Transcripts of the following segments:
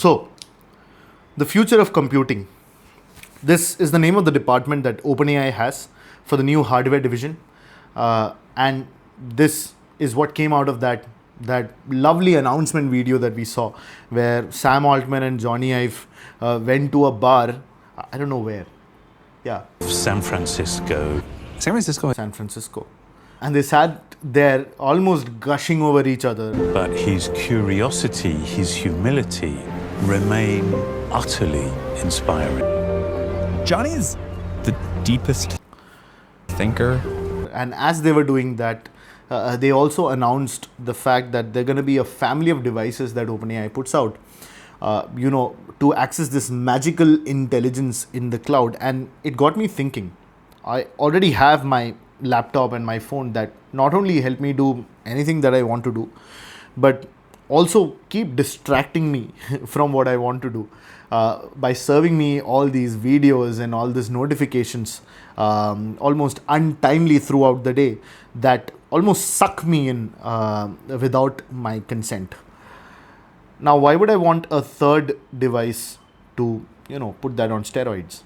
So, the future of computing. This is the name of the department that OpenAI has for the new hardware division. And this is what came out of that lovely announcement video that we saw, where Sam Altman and Jony Ive went to a bar. I don't know where. Yeah. San Francisco. San Francisco. And they sat there almost gushing over each other. But his curiosity, his humility remain utterly inspiring. Jony is the deepest thinker. And as they were doing that, they also announced the fact that they're going to be a family of devices that OpenAI puts out, to access this magical intelligence in the cloud. And it got me thinking. I already have my laptop and my phone that not only help me do anything that I want to do, but also keep distracting me from what I want to do by serving me all these videos and all these notifications almost untimely throughout the day that almost suck me in without my consent. Now, why would I want a third device to, put that on steroids?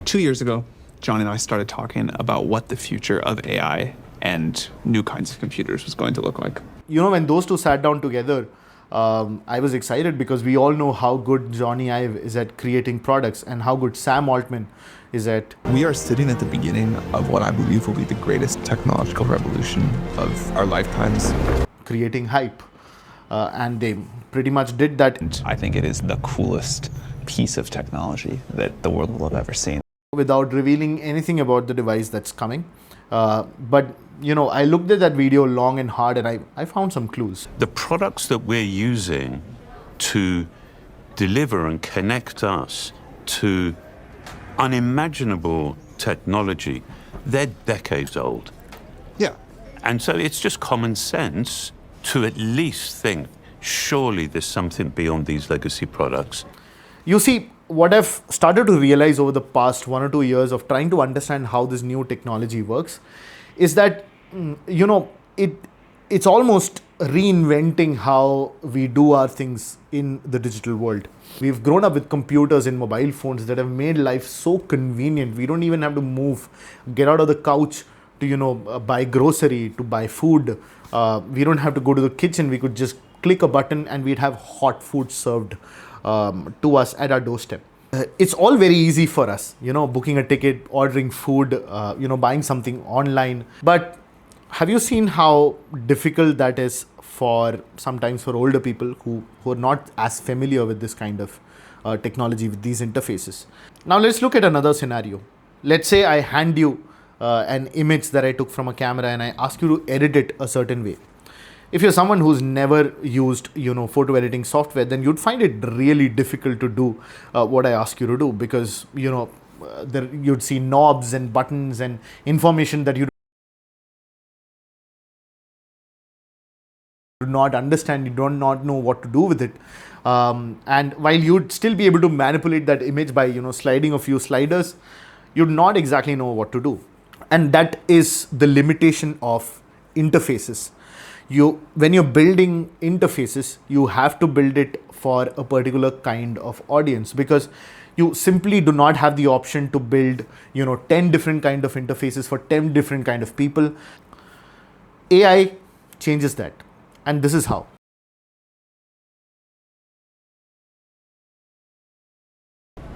2 years ago, Jony and I started talking about what the future of AI and new kinds of computers was going to look like. When those two sat down together, I was excited because we all know how good Jony Ive is at creating products and how good Sam Altman is at. We are sitting at the beginning of what I believe will be the greatest technological revolution of our lifetimes. Creating hype. And they pretty much did that. And I think it is the coolest piece of technology that the world will have ever seen. Without revealing anything about the device that's coming. But I looked at that video long and hard and I found some clues. The products that we're using to deliver and connect us to unimaginable technology, they're decades old. Yeah. And so it's just common sense to at least think, surely there's something beyond these legacy products. You see, what I've started to realize over the past 1 or 2 years of trying to understand how this new technology works is that, it's almost reinventing how we do our things in the digital world. We've grown up with computers and mobile phones that have made life so convenient. We don't even have to move, get out of the couch to, buy grocery, to buy food. We don't have to go to the kitchen. We could just click a button and we'd have hot food served to us at our doorstep. It's all very easy for us, booking a ticket, ordering food, buying something online. But have you seen how difficult that is sometimes for older people who are not as familiar with this kind of technology, with these interfaces? Now let's look at another scenario. Let's say I hand you an image that I took from a camera and I ask you to edit it a certain way. If you're someone who's never used, photo editing software, then you'd find it really difficult to do what I ask you to do because, you'd see knobs and buttons and information that you do not understand, you do not know what to do with it. And while you'd still be able to manipulate that image by, sliding a few sliders, you'd not exactly know what to do. And that is the limitation of interfaces. When you're building interfaces, you have to build it for a particular kind of audience because you simply do not have the option to build, 10 different kind of interfaces for 10 different kind of people. AI changes that. And this is how.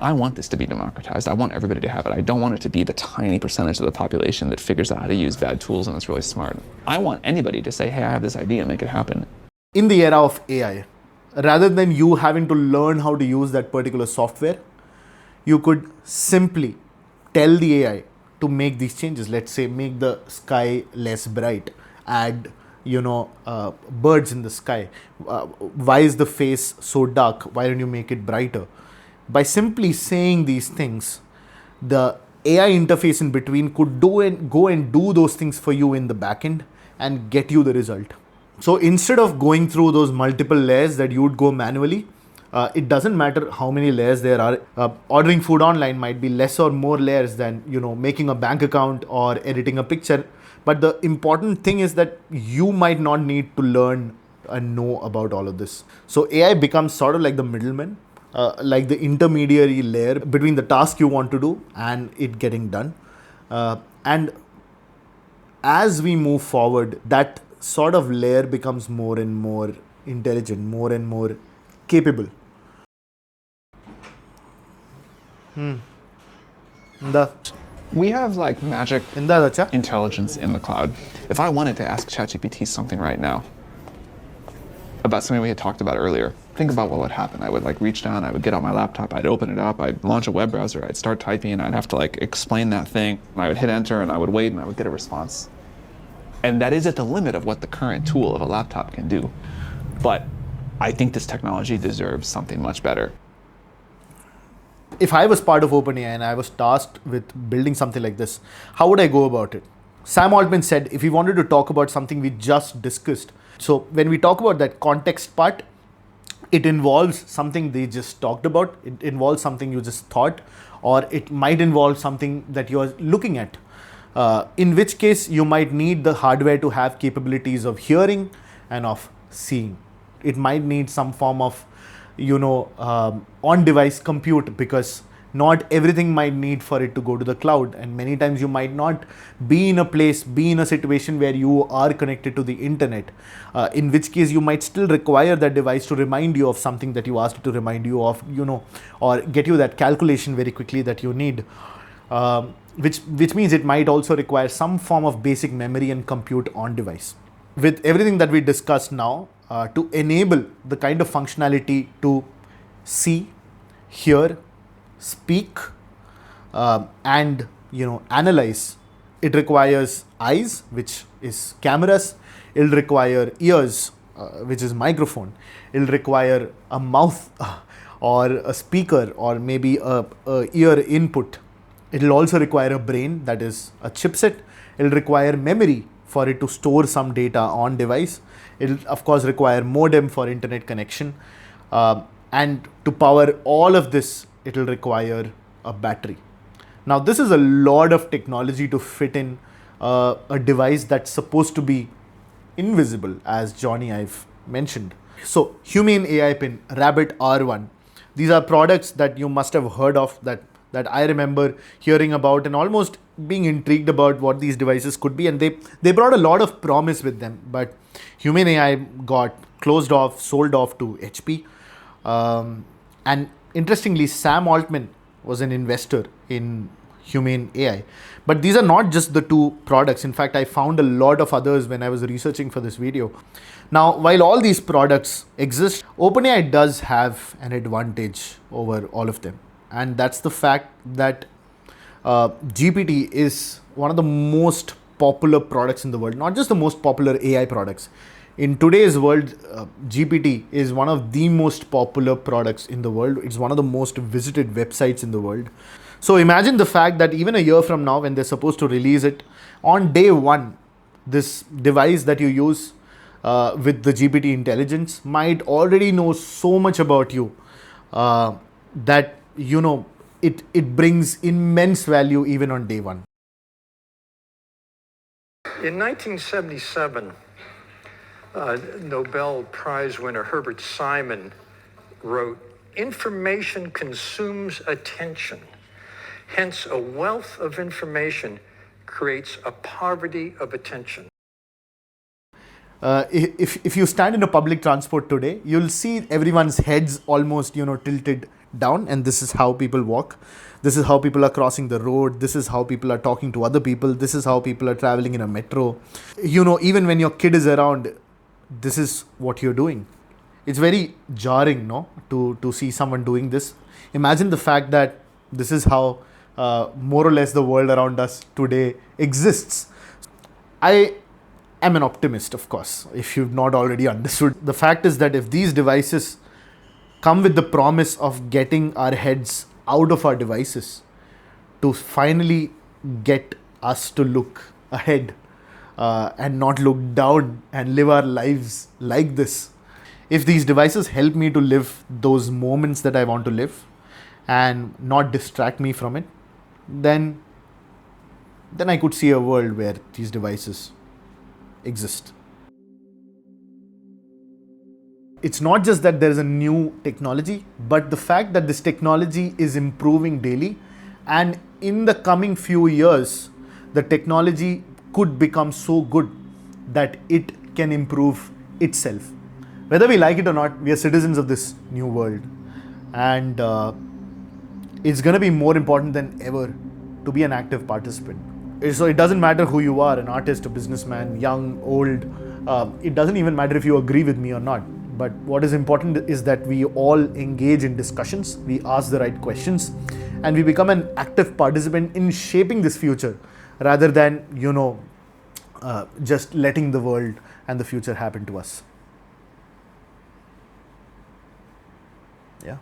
I want this to be democratized. I want everybody to have it. I don't want it to be the tiny percentage of the population that figures out how to use bad tools and is really smart. I want anybody to say, hey, I have this idea and make it happen. In the era of AI, rather than you having to learn how to use that particular software, you could simply tell the AI to make these changes. Let's say make the sky less bright, add birds in the sky. Why is the face so dark? Why don't you make it brighter? By simply saying these things, the AI interface in between could go and do those things for you in the backend and get you the result. So instead of going through those multiple layers that you would go manually, it doesn't matter how many layers there are. Ordering food online might be less or more layers than making a bank account or editing a picture. But the important thing is that you might not need to learn and know about all of this. So AI becomes sort of like the middleman, like the intermediary layer between the task you want to do and it getting done. And as we move forward, that sort of layer becomes more and more intelligent, more and more capable. We have like magic Acha? intelligence in the cloud. If I wanted to ask ChatGPT something right now about something we had talked about earlier, think about what would happen. I would like reach down, I would get out my laptop, I'd open it up, I'd launch a web browser, I'd start typing, and I'd have to like explain that thing, and I would hit enter, and I would wait, and I would get a response. And that is at the limit of what the current tool of a laptop can do. But I think this technology deserves something much better. If I was part of OpenAI and I was tasked with building something like this, how would I go about it? Sam Altman said if we wanted to talk about something we just discussed, so when we talk about that context part, it involves something they just talked about, it involves something you just thought, or it might involve something that you are looking at. In which case you might need the hardware to have capabilities of hearing and of seeing. It might need some form of on-device compute, because not everything might need for it to go to the cloud, and many times you might not be in a situation where you are connected to the internet, in which case you might still require that device to remind you of something that you asked it to remind you of, or get you that calculation very quickly that you need, which means it might also require some form of basic memory and compute on device. With everything that we discussed now, to enable the kind of functionality to see, hear, speak, and analyze, it requires eyes, which is cameras. It'll require ears, which is microphone. It'll require a mouth or a speaker, or maybe a ear input. It'll also require a brain, that is a chipset. It'll require memory for it to store some data on device. It'll of course require modem for internet connection, and to power all of this, it'll require a battery. Now this is a lot of technology to fit in a device that's supposed to be invisible, as Jony Ive mentioned. So Humane AI Pin, Rabbit R1, these are products that you must have heard of, that I remember hearing about and almost being intrigued about what these devices could be, and they brought a lot of promise with them. But Humane AI got closed off, sold off to HP, and interestingly, Sam Altman was an investor in Humane AI. But these are not just the two products. In fact, I found a lot of others when I was researching for this video. Now, while all these products exist, OpenAI does have an advantage over all of them. And that's the fact that GPT is one of the most popular products in the world, not just the most popular AI products. In today's world, GPT is one of the most popular products in the world. It's one of the most visited websites in the world. So imagine the fact that even a year from now, when they're supposed to release it, on day one, this device that you use with the GPT intelligence might already know so much about you that it brings immense value even on day one. In 1977, Nobel Prize winner Herbert Simon wrote, "Information consumes attention. Hence, a wealth of information creates a poverty of attention." If you stand in a public transport today, you'll see everyone's heads almost tilted down, and this is how people walk. This is how people are crossing the road. This is how people are talking to other people. This is how people are traveling in a metro. Even when your kid is around, this is what you're doing. It's very jarring, no, to see someone doing this. Imagine the fact that this is how more or less the world around us today exists. I am an optimist, of course, if you've not already understood. The fact is that if these devices come with the promise of getting our heads out of our devices to finally get us to look ahead and not look down and live our lives like this. If these devices help me to live those moments that I want to live and not distract me from it, then I could see a world where these devices exist. it's not just that there is a new technology, but the fact that this technology is improving daily, and in the coming few years, the technology could become so good that it can improve itself. Whether we like it or not, we are citizens of this new world, and it's going to be more important than ever to be an active participant. So it doesn't matter who you are, an artist, a businessman, young, old. It doesn't even matter if you agree with me or not. But what is important is that we all engage in discussions, we ask the right questions, and we become an active participant in shaping this future rather than, just letting the world and the future happen to us. Yeah.